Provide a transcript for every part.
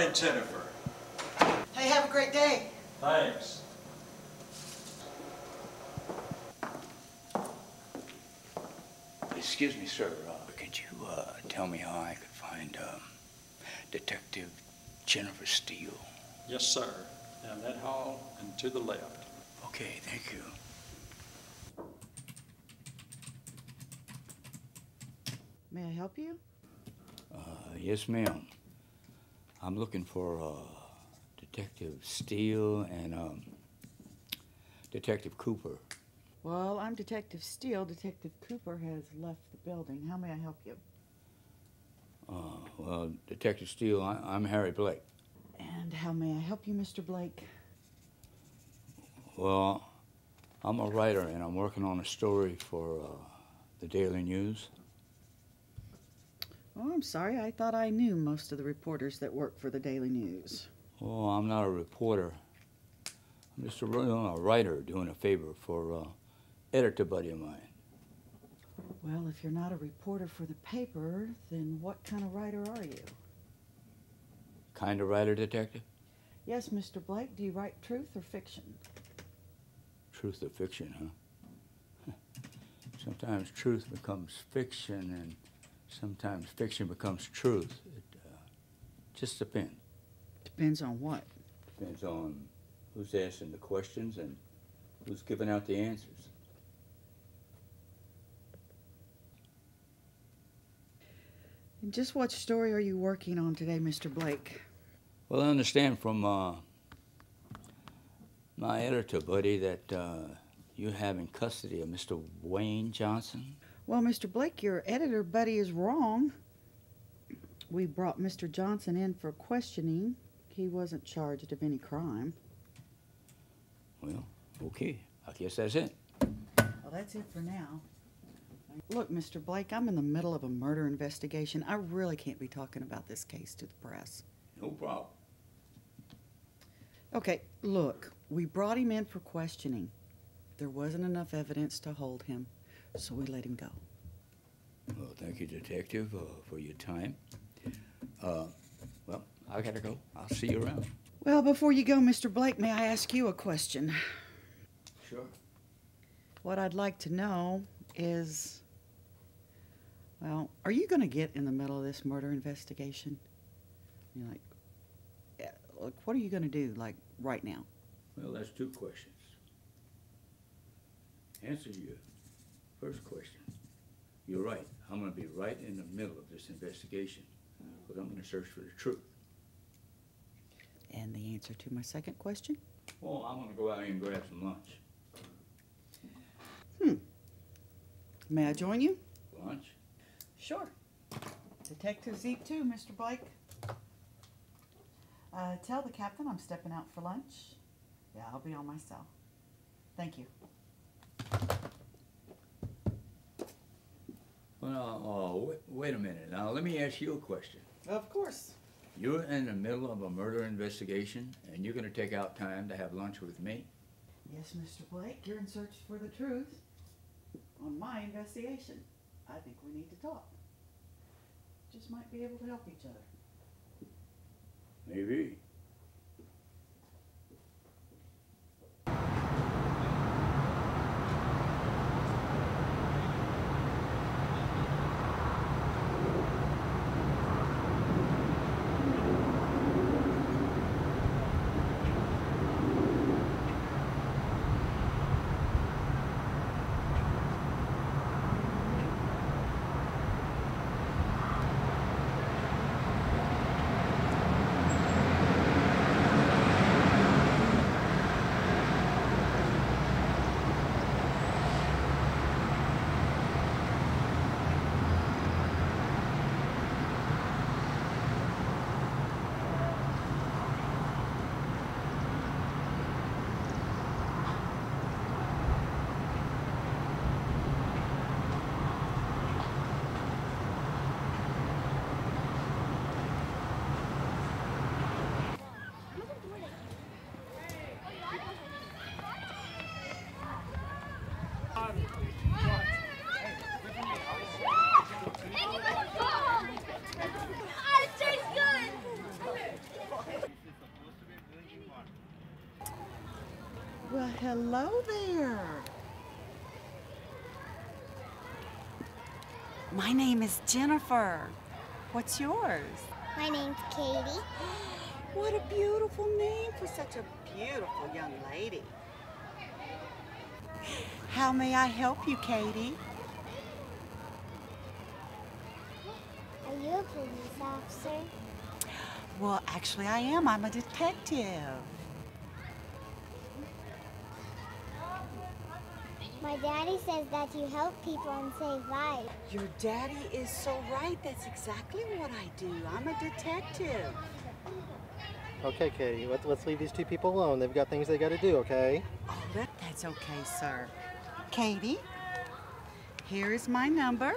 and Jennifer. Hey, have a great day. Thanks. Excuse me, sir. Could you tell me how I could find Detective Jennifer Steele? Yes, sir. Down that hall and to the left. Okay, thank you. May I help you? Yes, ma'am. I'm looking for Detective Steele and Detective Cooper. Well, I'm Detective Steele. Detective Cooper has left the building. How may I help you? Well, Detective Steele, I'm Harry Blake. And how may I help you, Mr. Blake? Well, I'm a writer, and I'm working on a story for the Daily News. Oh, I'm sorry. I thought I knew most of the reporters that work for the Daily News. Oh, I'm not a reporter. I'm just a writer doing a favor for editor buddy of mine. Well, if you're not a reporter for the paper, then what kind of writer are you? Kind of writer, Detective? Yes, Mr. Blake. Do you write truth or fiction? Truth or fiction, huh? Sometimes truth becomes fiction, and sometimes fiction becomes truth. It just depends. Depends on what? Depends on who's asking the questions and who's giving out the answers. And just what story are you working on today, Mr. Blake? Well, I understand from my editor buddy that you have in custody of Mr. Wayne Johnson. Well, Mr. Blake, your editor buddy is wrong. We brought Mr. Johnson in for questioning. He wasn't charged of any crime. Well, okay. I guess that's it. Well, that's it for now. Look, Mr. Blake, I'm in the middle of a murder investigation. I really can't be talking about this case to the press. No problem. Okay, look, we brought him in for questioning. There wasn't enough evidence to hold him, so we let him go. Well, thank you, Detective, for your time. Well, I gotta go. I'll see you around. Well, before you go, Mr. Blake, may I ask you a question? Sure. What I'd like to know is, well, are you going to get in the middle of this murder investigation? You're like, yeah, look, what are you going to do, like, right now? Well, that's two questions. Answer your first question. You're right. I'm going to be right in the middle of this investigation, but I'm going to search for the truth. And the answer to my second question? Well, I'm going to go out and grab some lunch. May I join you? Lunch? Sure. Detectives eat too, Mr. Blake. Tell the captain I'm stepping out for lunch. Yeah, I'll be on my cell. Thank you. Well, wait a minute. Now, let me ask you a question. Of course. You're in the middle of a murder investigation, and you're going to take out time to have lunch with me? Yes, Mr. Blake, you're in search for the truth on my investigation. I think we need to talk. Just might be able to help each other. Maybe. Well, hello there. My name is Jennifer. What's yours? My name's Katie. What a beautiful name for such a beautiful young lady. How may I help you, Katie? Are you a police officer? Well, actually, I am. I'm a detective. My daddy says that you help people and save lives. Your daddy is so right. That's exactly what I do. I'm a detective. Okay, Katie, let's leave these two people alone. They've got things they got to do, okay? Oh, that's okay, sir. Katie, here is my number.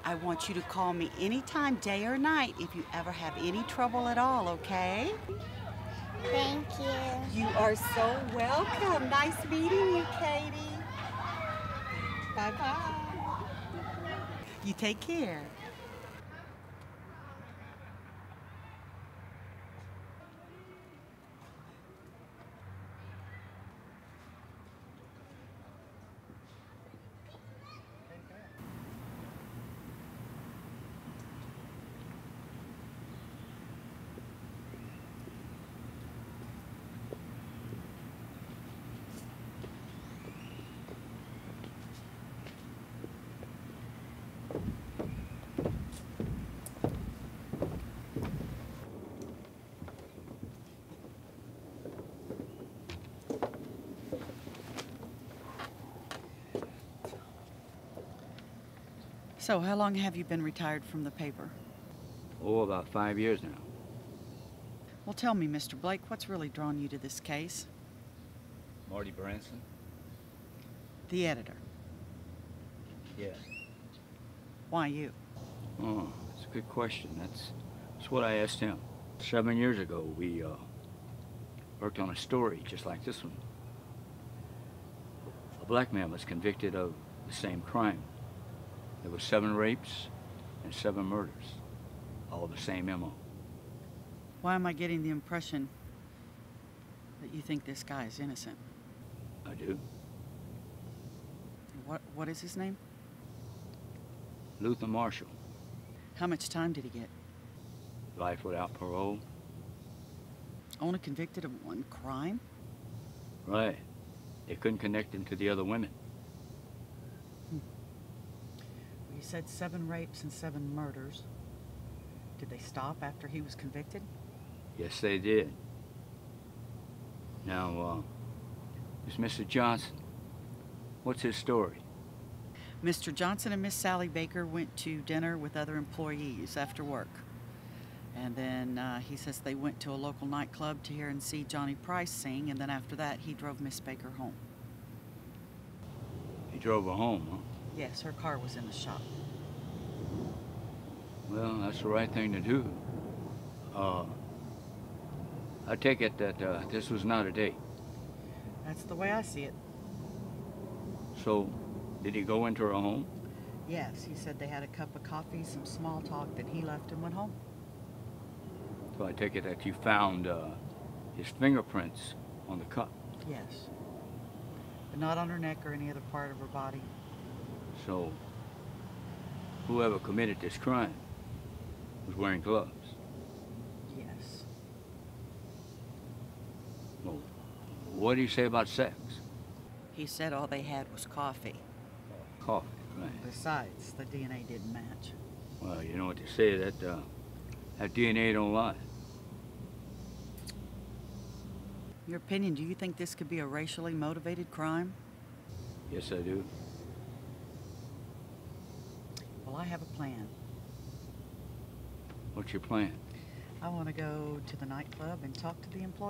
I want you to call me anytime, day or night, if you ever have any trouble at all, okay? Thank you. You are so welcome. Nice meeting you, Katie. Bye-bye. You take care. So, how long have you been retired from the paper? Oh, about 5 years now. Well, tell me, Mr. Blake, what's really drawn you to this case? Marty Branson? The editor. Yes. Why you? Oh, that's a good question. That's what I asked him. 7 years ago, we worked on a story just like this one. A black man was convicted of the same crime. There were 7 rapes and 7 murders, all the same MO. Why am I getting the impression that you think this guy is innocent? I do. What is his name? Luther Marshall, How much time did he get? life without parole. Only convicted of one crime? Right. They couldn't connect him to the other women. You said 7 rapes and 7 murders. Did they stop after he was convicted? Yes, they did. Now, this Mr. Johnson, what's his story? Mr. Johnson and Miss Sally Baker went to dinner with other employees after work. And then he says they went to a local nightclub to hear and see Johnny Price sing, and then after that he drove Miss Baker home. He drove her home, huh? Yes, her car was in the shop. Well, that's the right thing to do. I take it that this was not a date. That's the way I see it. So, did he go into her home? Yes, he said they had a cup of coffee, some small talk, then he left and went home. So I take it that you found his fingerprints on the cup. Yes. But not on her neck or any other part of her body. So, whoever committed this crime was wearing gloves. Yes. Well, what do you say about sex? He said all they had was coffee. Coffee, right. Besides, the DNA didn't match. Well, you know what they say, that DNA don't lie. Your opinion, do you think this could be a racially motivated crime? Yes, I do. Well, I have a plan. What's your plan? I want to go to the nightclub and talk to the employees.